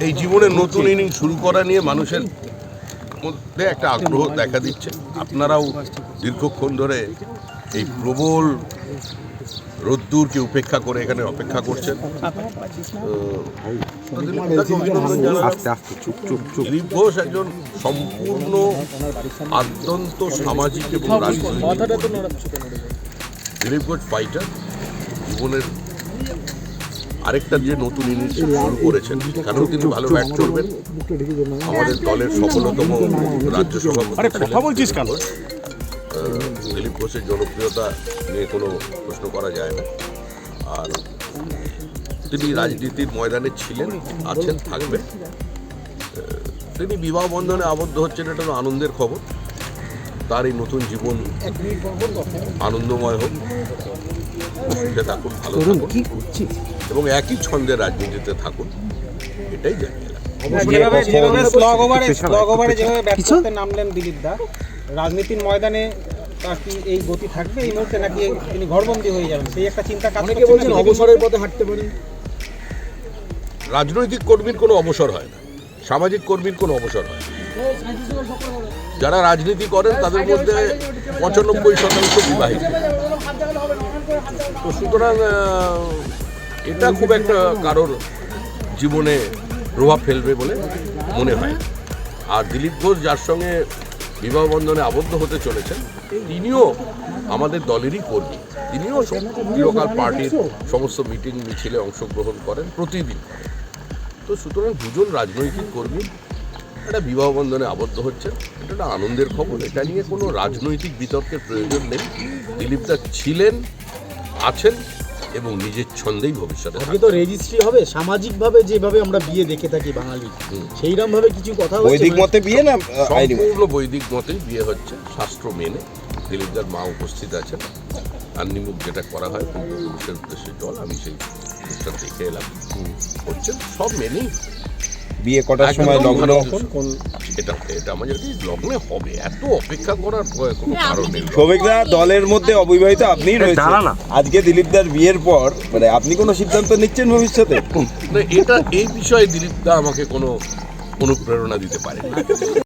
এই জীবনের নতুন ইনিংস শুরু করা নিয়ে মানুষের মধ্যে একটা আগ্রহ দেখা দিচ্ছে। আপনারাও দীর্ঘক্ষণ ধরে এই প্রবল রোদ্দুরকে উপেক্ষা করে এখানে অপেক্ষা করছেন। দিলীপ ঘোষ একজন সম্পূর্ণ আদ্যন্ত সামাজিক এবং রাজনৈতিক। দিলীপ ঘোষ ফাইটার, জীবনের আরেকটা যে নতুন ইনিংস শুরু করেছেন সেখানেও তিনি ভালো ব্যাট করবেন। আমাদের দলের সফলতম রাজ্য সভাপতি দিলীপ ঘোষের জনপ্রিয়তা নিয়ে কোনো প্রশ্ন করা যায় না। আর তিনি রাজনীতির ময়দানে ছিলেন, আছেন, থাকবেন। তিনি বিবাহ বন্ধনে আবদ্ধ হচ্ছেন, এটা তো আনন্দের খবর। তার এই নতুন জীবন আনন্দময় হোক, সুখে থাকুন, ভালো থাকুন এবং একই ছন্দের রাজনীতিতে থাকুন, এটাই জানিয়ে নামলেন দিলীপ দা। রাজনীতির ময়দানে তার কি এই গতি থাকবে এই মুহূর্তে, নাকি তিনি ঘরবন্দি হয়ে যাবেন সেই একটা চিন্তা কাজ করছে? অবসরের পথে হাঁটতে পারেন। রাজনৈতিক কর্মীর কোনো অবসর হয় না, সামাজিক কর্মীর কোনো অবসর হয় না। যারা রাজনীতি করেন তাদের মধ্যে 95% বিবাহিত। তো সুতরাং এটা খুব একটা কারোর জীবনে প্রভাব ফেলবে বলে মনে হয়। আর দিলীপ ঘোষ যার সঙ্গে বিবাহ বন্ধনে আবদ্ধ হতে চলেছেন, তিনিও আমাদের দলেরই কর্মী। তিনিও লোকাল পার্টির সমস্ত মিটিং মিছিলে অংশগ্রহণ করেন, প্রতিদিন করেন। তো সুতরাং দুজন রাজনৈতিক কর্মী একটা বিবাহ বন্ধনে আবদ্ধ হচ্ছে, এটা একটা আনন্দের খবর। এটা নিয়ে কোনো রাজনৈতিক বিতর্কের প্রয়োজন নেই। দিলীপ দা ছিলেন, আছেন এবং নিজের ছন্দেই ভবিষ্যতে। আজকে তো রেজিস্ট্রি হবে সামাজিকভাবে, যেভাবে আমরা বিয়ে দেখে থাকি বাঙালি, সেইরকম ভাবে কিছু কথা হচ্ছে? বৈদিক মতে বিয়ে না? সম্পূর্ণ বৈদিক মতেই বিয়ে হচ্ছে, শাস্ত্র মেনে। দিলীপ দার মা উপস্থিত আছেন। আন্নিমুখ যেটা করা হয় পূর্বপুরুষের উদ্দেশ্যে জল, আমি সেই অনুষ্ঠান দেখে এলাম। হচ্ছে সব মেনেই। বিয়ে কটার সময় লগ্ন? এটা আমাদের লগ্নে হবে, এত অপেক্ষা করার কোনো কারণ নেই। সৌভিকদা, দলের মধ্যে অবিবাহিত আপনি রয়েছেন, আজকে দিলীপদার বিয়ের পর মানে আপনি কোনো সিদ্ধান্ত নিচ্ছেন ভবিষ্যতে? এটা এই বিষয়ে দিলীপ দা আমাকে কোনো অনুপ্রেরণা দিতে পারে না।